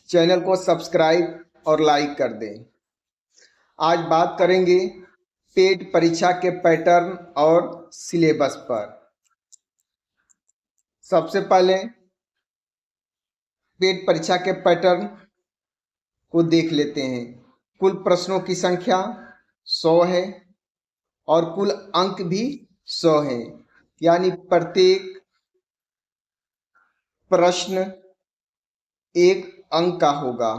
Channel को subscribe और like कर दें। आज बात करेंगे पेट परीक्षा के पैटर्न और सिलेबस पर। सबसे पहले पेट परीक्षा के पैटर्न को देख लेते हैं। कुल प्रश्नों की संख्या 100 है और कुल अंक भी 100 है, यानी प्रत्येक प्रश्न 1 अंक का होगा।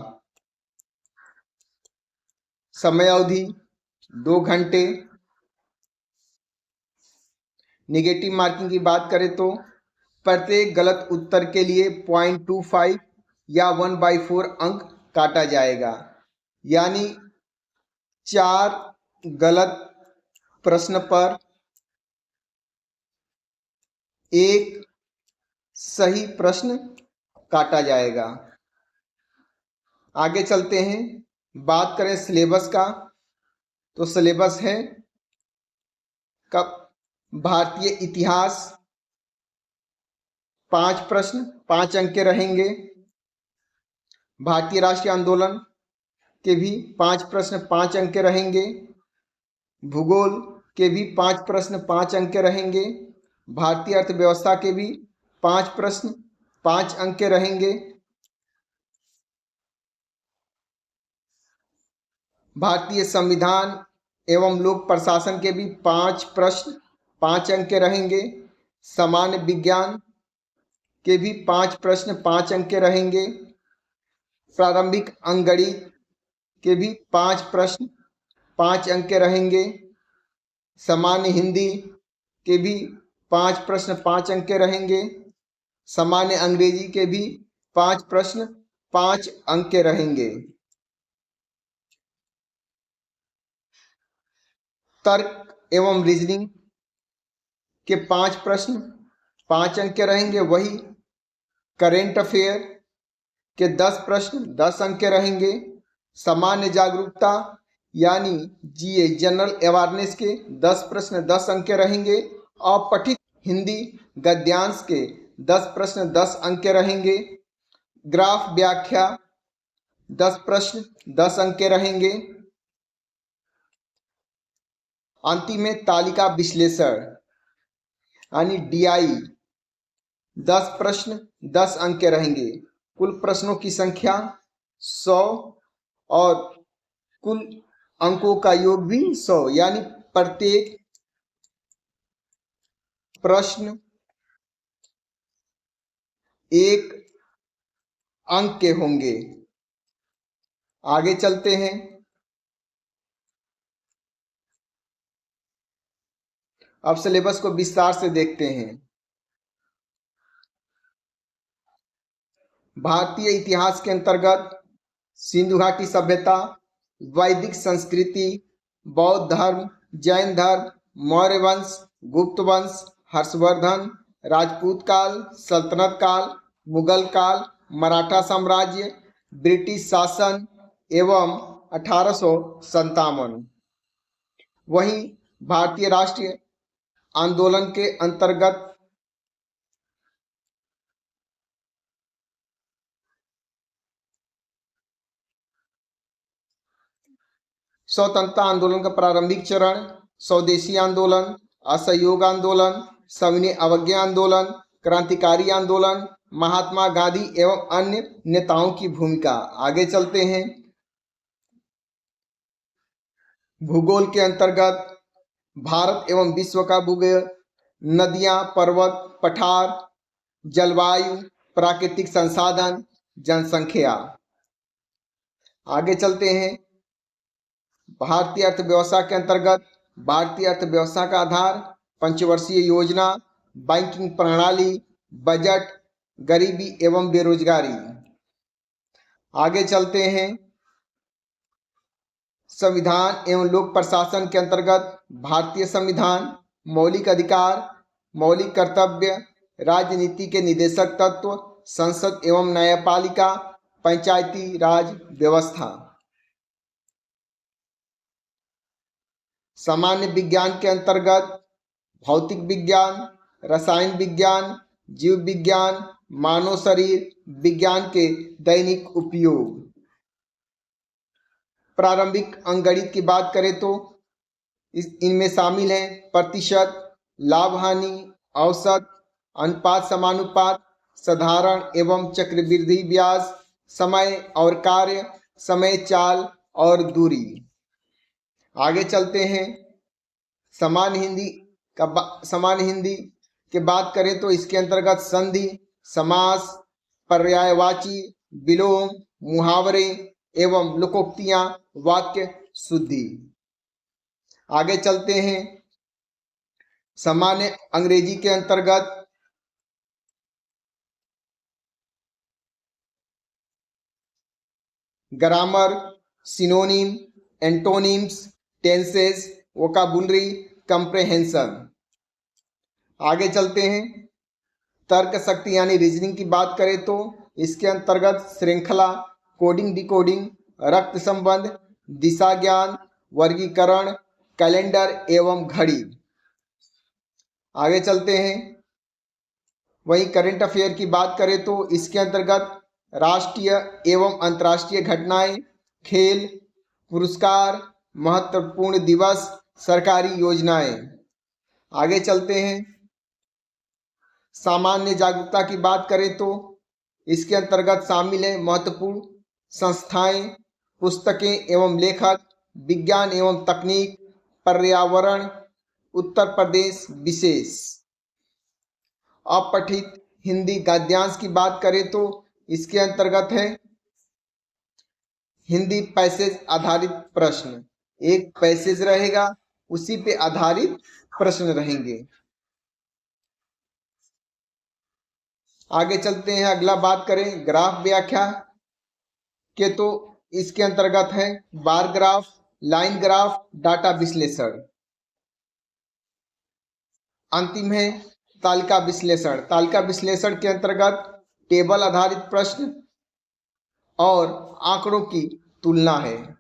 समय अवधि 2 घंटे। नेगेटिव मार्किंग की बात करें तो प्रत्येक गलत उत्तर के लिए 0.25 या 1/4 अंक काटा जाएगा, यानी 4 गलत प्रश्न पर 1 सही प्रश्न काटा जाएगा। आगे चलते हैं। बात करें सिलेबस का, तो सिलेबस है भारतीय इतिहास 5 प्रश्न 5 अंक के रहेंगे। भारतीय राष्ट्रीय आंदोलन के भी 5 प्रश्न 5 अंक के रहेंगे। भूगोल के भी 5 प्रश्न 5 अंक के रहेंगे। भारतीय अर्थव्यवस्था के भी 5 प्रश्न 5 अंक के रहेंगे। भारतीय संविधान एवं लोक प्रशासन के भी 5 प्रश्न 5 अंक के रहेंगे। सामान्य विज्ञान के भी 5 प्रश्न 5 अंक के रहेंगे। प्रारंभिक अंकगणित के भी 5 प्रश्न 5 अंक के रहेंगे। सामान्य हिंदी के भी 5 प्रश्न 5 अंक के रहेंगे। सामान्य अंग्रेजी के भी 5 प्रश्न 5 अंक के रहेंगे। तर्क एवं रीजनिंग के 5 प्रश्न 5 अंक के रहेंगे। वही करेंट अफेयर के 10 प्रश्न 10 अंक के रहेंगे। सामान्य जागरूकता यानी जीए जनरल अवेयरनेस के 10 प्रश्न 10 अंक के रहेंगे। अपठित हिंदी गद्यांश के 10 प्रश्न 10 अंक के रहेंगे। ग्राफ व्याख्या 10 प्रश्न 10 अंक के रहेंगे। अंतिम में तालिका विश्लेषण यानी डीआई 10 प्रश्न 10 अंक के रहेंगे। कुल प्रश्नों की संख्या 100 और कुल अंकों का योग भी 100, यानी प्रत्येक प्रश्न 1 अंक के होंगे। आगे चलते हैं। अब सिलेबस को विस्तार से देखते हैं। भारतीय इतिहास के अंतर्गत सिंधु घाटी सभ्यता, वैदिक संस्कृति, बौद्ध धर्म, जैन धर्म, मौर्य वंश, गुप्त वंश, हर्षवर्धन, राजपूत काल, सल्तनत काल, मुगल काल, मराठा साम्राज्य, ब्रिटिश शासन एवं 1857। वहीं भारतीय राष्ट्रीय आंदोलन के अंतर्गत स्वतंत्रता आंदोलन का प्रारंभिक चरण, स्वदेशी आंदोलन, असहयोग आंदोलन, सविनय अवज्ञा आंदोलन, क्रांतिकारी आंदोलन, महात्मा गांधी एवं अन्य नेताओं की भूमिका। आगे चलते हैं। भूगोल के अंतर्गत भारत एवं विश्व का भूगोल, नदियां, पर्वत, पठार, जलवायु, प्राकृतिक संसाधन, जनसंख्या। आगे चलते हैं। भारतीय अर्थव्यवस्था के अंतर्गत भारतीय अर्थव्यवस्था का आधार, पंचवर्षीय योजना, बैंकिंग प्रणाली, बजट, गरीबी एवं बेरोजगारी। आगे चलते हैं। संविधान एवं लोक प्रशासन के अंतर्गत भारतीय संविधान, मौलिक अधिकार, मौलिक कर्तव्य, राजनीति के निदेशक तत्व, संसद एवं न्यायपालिका, पंचायती राज व्यवस्था। सामान्य विज्ञान के अंतर्गत भौतिक विज्ञान, रसायन विज्ञान, जीव विज्ञान, मानव शरीर विज्ञान के दैनिक उपयोग। प्रारंभिक अंकगणित की बात करें तो इनमें शामिल हैं प्रतिशत, लाभ हानि, औसत, अनुपात समानुपात, साधारण एवं चक्रवृद्धि ब्याज, समय और कार्य, समय चाल और दूरी। आगे चलते हैं। सामान्य हिंदी की बात करें तो इसके अंतर्गत संधि, समास, पर्यायवाची, विलोम, मुहावरे एवं लोकोक्तियां, वाक्य शुद्धि। आगे चलते हैं। सामान्य अंग्रेजी के अंतर्गत grammar, synonym, antonyms, tenses, vocabulary, comprehension. आगे चलते हैं। तर्क शक्ति यानी रीजनिंग की बात करें तो इसके अंतर्गत श्रृंखला, कोडिंग डिकोडिंग, रक्त संबंध, दिशा ज्ञान, वर्गीकरण, कैलेंडर एवं घड़ी। आगे चलते हैं। वहीं करंट अफेयर की बात करें तो इसके अंतर्गत राष्ट्रीय एवं अंतर्राष्ट्रीय घटनाएं, खेल, पुरस्कार, महत्वपूर्ण दिवस, सरकारी योजनाएं। आगे चलते हैं। सामान्य जागरूकता की बात करें तो इसके अंतर्गत शामिल है महत्वपूर्ण संस्थाएं, पुस्तकें एवं लेखक, विज्ञान एवं तकनीक, पर्यावरण, उत्तर प्रदेश विशेष। अपठित हिंदी गद्यांश की बात करें तो इसके अंतर्गत है हिंदी पैसेज आधारित प्रश्न। एक पैसेज रहेगा, उसी पे आधारित प्रश्न रहेंगे। आगे चलते हैं। अगला बात करें ग्राफ व्याख्या के तो इसके अंतर्गत है bar graph, line graph, data विश्लेषण। अंतिम है तालिका विश्लेषण। तालिका विश्लेषण के अंतर्गत टेबल आधारित प्रश्न और आंकड़ों की तुलना है।